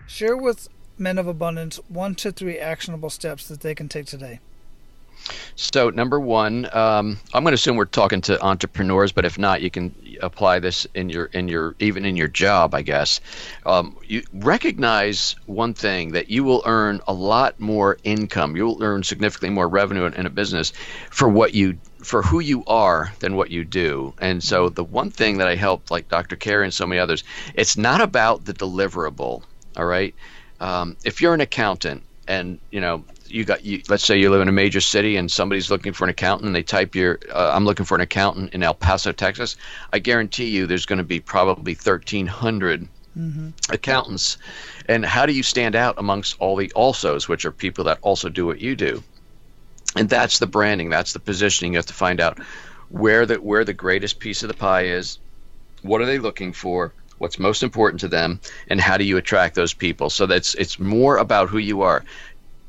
Share with Men of Abundance 1 to 3 actionable steps that they can take today. So number one, I'm going to assume we're talking to entrepreneurs, but if not, you can apply this in your even in your job, I guess. You recognize one thing, that you will earn a lot more income. You'll earn significantly more revenue in a business for who you are than what you do. And so the one thing that I help, like Dr. Carey and so many others, it's not about the deliverable. All right. If you're an accountant and let's say you live in a major city and somebody's looking for an accountant and they type I'm looking for an accountant in El Paso, Texas, I guarantee you there's going to be probably 1,300 accountants. And how do you stand out amongst all the alsos, which are people that also do what you do? And that's the branding, that's the positioning. You have to find out where the greatest piece of the pie is, what are they looking for, what's most important to them, and how do you attract those people? So it's more about who you are.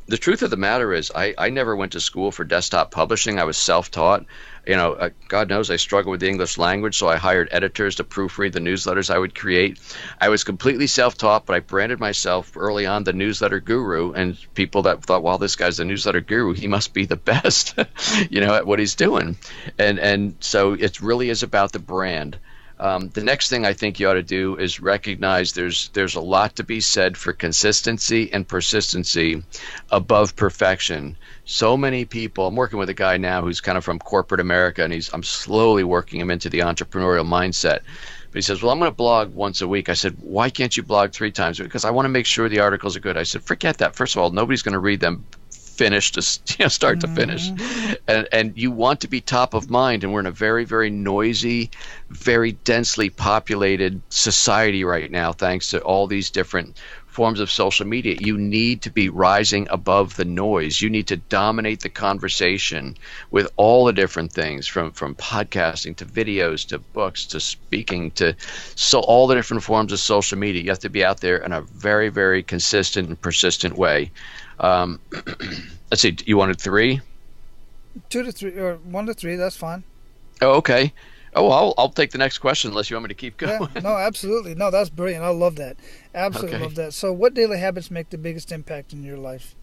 The truth of the matter is I never went to school for desktop publishing. I was self-taught. God knows I struggle with the English language, so I hired editors to proofread the newsletters I would create. I was completely self-taught, but I branded myself early on the newsletter guru, and people that thought, well, this guy's the newsletter guru, he must be the best, at what he's doing. And so it really is about the brand. The next thing I think you ought to do is recognize there's a lot to be said for consistency and persistency above perfection. So many people, I'm working with a guy now who's kind of from corporate America, and I'm slowly working him into the entrepreneurial mindset. But he says, well, I'm going to blog once a week. I said, why can't you blog 3 times? Because I want to make sure the articles are good. I said, forget that. First of all, nobody's going to read them finish to start to finish, and you want to be top of mind, and we're in a very, very noisy, very densely populated society right now, thanks to all these different forms of social media. You need to be rising above the noise. You need to dominate the conversation with all the different things, from podcasting to videos to books to speaking to all the different forms of social media. You have to be out there in a very, very consistent and persistent way. Let's see, you wanted 3? 2 to 3, or 1 to 3, that's fine. Oh, okay. Oh, I'll take the next question unless you want me to keep Yeah, going. no, absolutely. No, that's brilliant. I love that. Absolutely Okay. love that. So, what daily habits make the biggest impact in your life?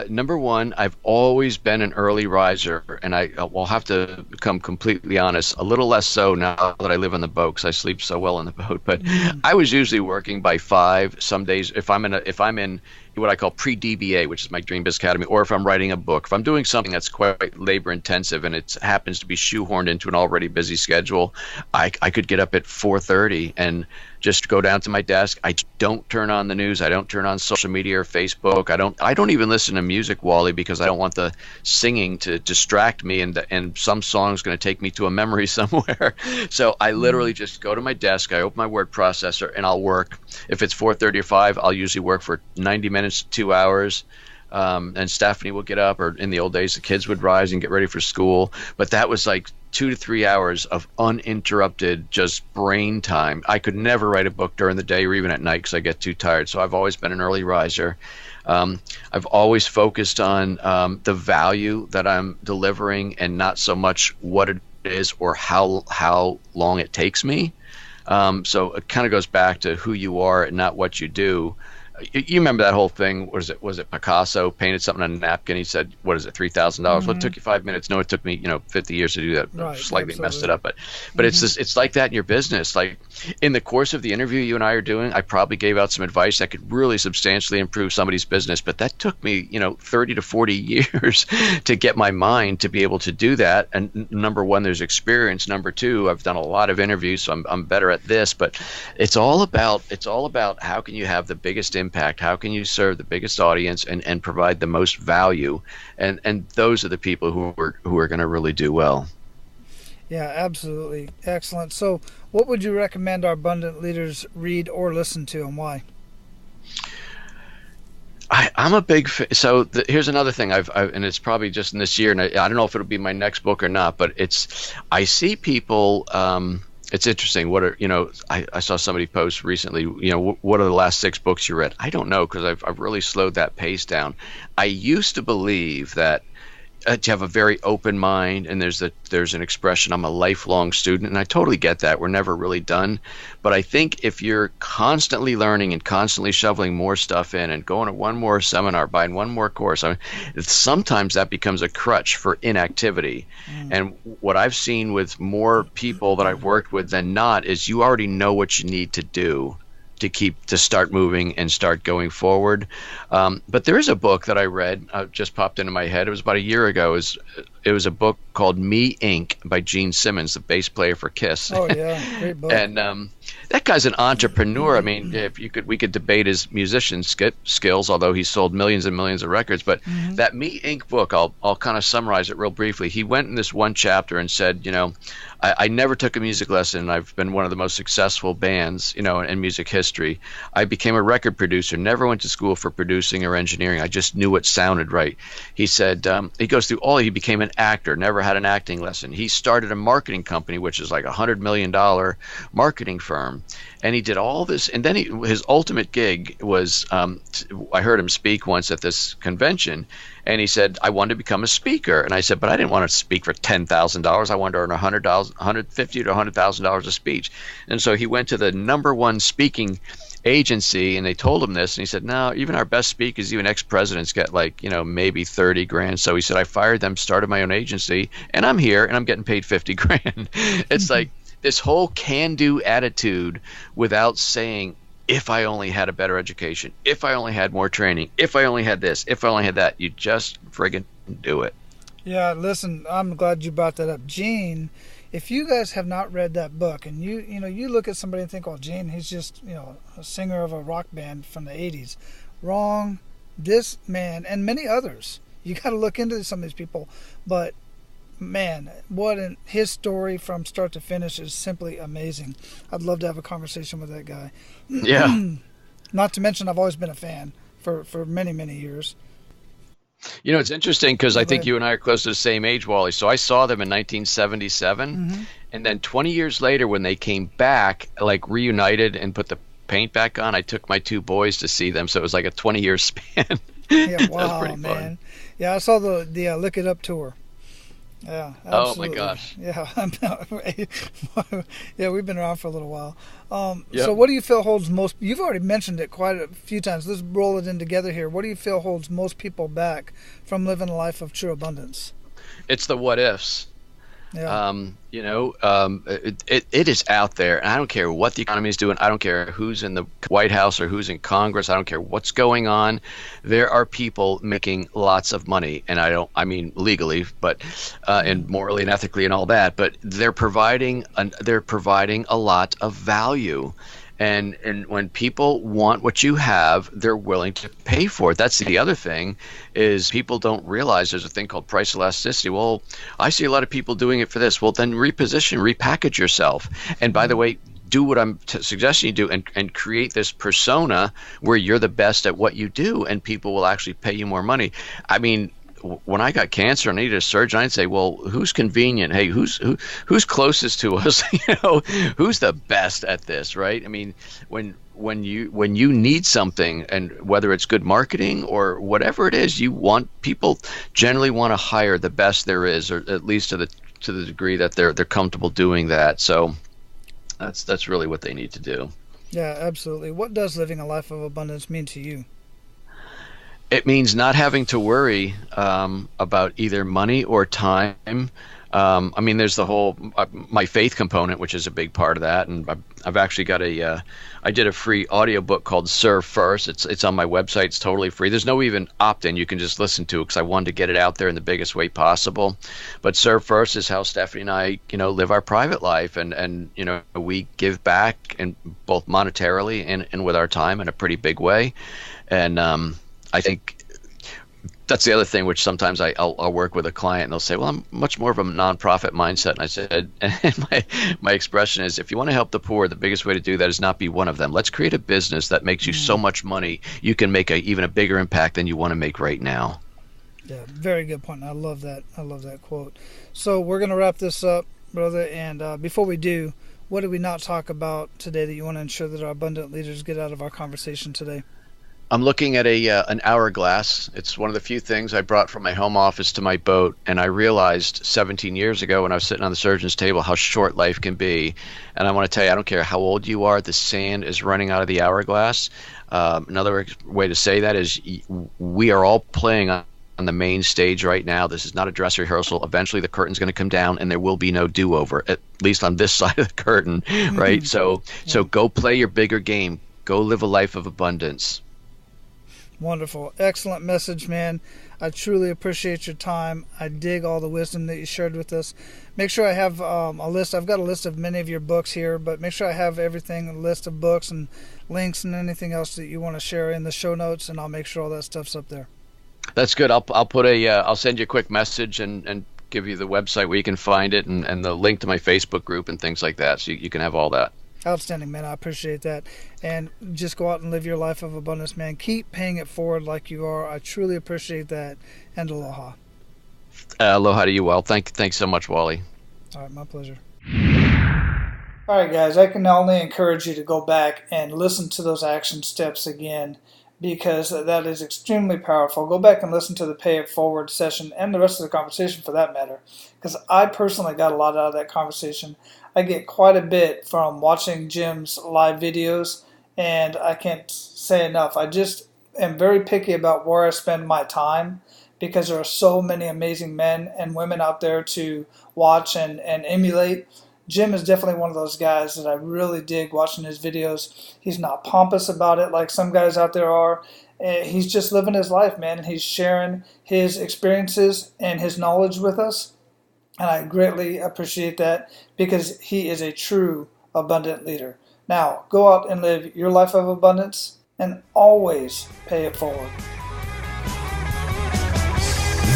Number one, I've always been an early riser, and I will have to become completely honest, a little less so now that I live on the boat because I sleep so well on the boat. But Mm, I was usually working by 5. Some days, if I'm in what I call pre-DBA, which is my Dream Biz Academy, or if I'm writing a book, if I'm doing something that's quite labor intensive and it happens to be shoehorned into an already busy schedule, I could get up at 4:30 and just go down to my desk. I don't turn on the news. I don't turn on social media or Facebook. I don't even listen to music, Wally, because I don't want the singing to distract me, and some song's going to take me to a memory somewhere. So I mm, literally just go to my desk, I open my word processor, and I'll work. If it's 4:30 or 5, I'll usually work for 90 minutes to 2 hours. And Stephanie will get up, or in the old days, the kids would rise and get ready for school. But that was like 2 to 3 hours of uninterrupted just brain time. I could never write a book during the day or even at night because I get too tired. So I've always been an early riser. I've always focused on the value that I'm delivering and not so much what it is or how long it takes me. So it kind of goes back to who you are and not what you do. You remember that whole thing? Was it Picasso painted something on a napkin? He said, "What is it, $3,000? Well, it mm. took you 5 minutes." No, it took me 50 years to do that. I Right, slightly messed it absolutely. up, but it's this, it's like that in your business. Like in the course of the interview you and I are doing, I probably gave out some advice that could really substantially improve somebody's business. But that took me 30 to 40 years to get my mind to be able to do that. And number one, there's experience. Number two, I've done a lot of interviews, so I'm better at this. But it's all about how can you have the biggest impact, how can you serve the biggest audience and provide the most value, and those are the people who are going to really do well. Yeah, absolutely. Excellent. So, what would you recommend our abundant leaders read or listen to, and why? I'm a big so here's another thing and it's probably just in this year, and I don't know if it'll be my next book or not, but I see people. It's interesting. I saw somebody post recently. What are the last 6 books you read? I don't know because I've really slowed that pace down. I used to believe that to have a very open mind, and there's an expression, I'm a lifelong student, and I totally get that. We're never really done. But I think if you're constantly learning and constantly shoveling more stuff in and going to one more seminar, buying one more course, sometimes that becomes a crutch for inactivity. Mm, And what I've seen with more people that I've worked with than not is you already know what you need to do to start moving and start going forward. But there is a book that I read, just popped into my head. It was about a year ago. It was a book called Me Inc. by Gene Simmons, the bass player for Kiss. oh yeah, great book. And that guy's an entrepreneur. I mean, if we could debate his musician skills, although he sold millions and millions of records. But Hmm. that Me Inc. book, I'll kind of summarize it real briefly. He went in this one chapter and said, I never took a music lesson. I've been one of the most successful bands, in music history. I became a record producer, never went to school for producing or engineering. I just knew what sounded right. He said, he goes through he became an actor, never had an acting lesson. He started a marketing company, which is like $100 million marketing firm. And he did all this. And then his ultimate gig was, I heard him speak once at this convention. And he said, I wanted to become a speaker. And I said, but I didn't want to speak for $10,000. I wanted to earn $150 to $100,000 a speech. And so he went to the number one speaking agency, and they told him this. And he said, no, even our best speakers, even ex-presidents get maybe 30 grand. So he said, I fired them, started my own agency, and I'm here and I'm getting paid 50 grand. It's like this whole can-do attitude without saying, if I only had a better education, if I only had more training, if I only had this, if I only had that, you just friggin' do it. Yeah, listen, I'm glad you brought that up, Gene. If you guys have not read that book, and you look at somebody and think, "Oh, Gene, he's just a singer of a rock band from the '80s," wrong. This man and many others, you got to look into some of these people. But man, his story from start to finish is simply amazing. I'd love to have a conversation with that guy. Yeah. Not to mention, I've always been a fan for many, many years. It's interesting because I Go think ahead. you and I are close to the same age, Wally. So I saw them in 1977. Hmm. And then 20 years later, when they came back, like reunited and put the paint back on, I took my 2 boys to see them. So it was like a 20-year span. Yeah, That was wow, pretty fun. man. Yeah, I saw the Lick It Up tour. Yeah, Oh my absolutely. gosh. Yeah, yeah, we've been around for a little while. So Yep. what do you feel holds most? You've already mentioned it quite a few times. Let's roll it in together here. What do you feel holds most people back from living a life of true abundance? It's the what ifs. Yeah. It is out there, and I don't care what the economy is doing. I don't care who's in the White House or who's in Congress. I don't care what's going on. There are people making lots of money, and I mean legally, but and morally and ethically and all that. But they're providing a lot of value. And when people want what you have, they're willing to pay for it. That's the other thing, is people don't realize there's a thing called price elasticity. Well, I see a lot of people doing it for this. Well, then repackage yourself. And by the way, do what I'm suggesting you do, and create this persona where you're the best at what you do, and people will actually pay you more money. I mean, when I got cancer and I needed a surgeon, I'd say, well, who's convenient? Hey, who's closest to us? Who's the best at this, right? I mean, when you need something, and whether it's good marketing or whatever it is, people generally want to hire the best there is, or at least to the degree that they're comfortable doing that. So that's really what they need to do. Yeah, absolutely. What does living a life of abundance mean to you? It means not having to worry about either money or time. I mean, there's the whole my faith component, which is a big part of that, and I've actually got I did a free audiobook called Serve First. It's on my website. It's totally free. There's no even opt-in. You can just listen to it, because I wanted to get it out there in the biggest way possible. But Serve First is how Stephanie and I, live our private life, and we give back, and both monetarily and with our time, in a pretty big way. And I think that's the other thing, which sometimes I'll work with a client and they'll say, well, I'm much more of a nonprofit mindset. And I said, and my expression is, if you want to help the poor, the biggest way to do that is not be one of them. Let's create a business that makes you so much money, you can make even a bigger impact than you want to make right now. Yeah, very good point. I love that. I love that quote. So we're going to wrap this up, brother. And before we do, what did we not talk about today that you want to ensure that our abundant leaders get out of our conversation today? I'm looking at an hourglass. It's one of the few things I brought from my home office to my boat, and I realized 17 years ago when I was sitting on the surgeon's table how short life can be. And I want to tell you, I don't care how old you are, the sand is running out of the hourglass. Another way to say that is we are all playing on the main stage right now. This is not a dress rehearsal. Eventually the curtain's going to come down and there will be no do-over, at least on this side of the curtain, right? So go play your bigger game. Go live a life of abundance. Wonderful. Excellent message, man. I truly appreciate your time. I dig all the wisdom that you shared with us. Make sure I have a list. I've got a list of many of your books here, but make sure I have everything, a list of books and links and anything else that you want to share in the show notes, and I'll make sure all that stuff's up there. That's good. I'll put I'll send you a quick message and give you the website where you can find it, and the link to my Facebook group and things like that, so you can have all that. Outstanding, man. I appreciate that. And just go out and live your life of abundance, man. Keep paying it forward like you are. I truly appreciate that. And aloha. Aloha to you, Walt. Thanks so much, Wally. All right, my pleasure. All right, guys. I can only encourage you to go back and listen to those action steps again, because that is extremely powerful. Go back and listen to the Pay It Forward session and the rest of the conversation for that matter, because I personally got a lot out of that conversation. I get quite a bit from watching Jim's live videos, and I can't say enough. I just am very picky about where I spend my time, because there are so many amazing men and women out there to watch and emulate. Jim is definitely one of those guys that I really dig watching his videos. He's not pompous about it like some guys out there are. He's just living his life, man, and he's sharing his experiences and his knowledge with us. And I greatly appreciate that, because he is a true abundant leader. Now, go out and live your life of abundance, and always pay it forward.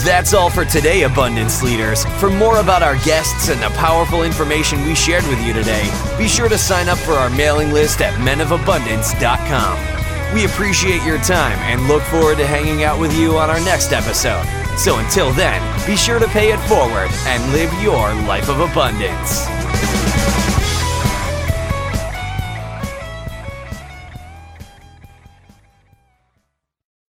That's all for today, Abundance Leaders. For more about our guests and the powerful information we shared with you today, be sure to sign up for our mailing list at menofabundance.com. We appreciate your time and look forward to hanging out with you on our next episode. So until then, be sure to pay it forward and live your life of abundance.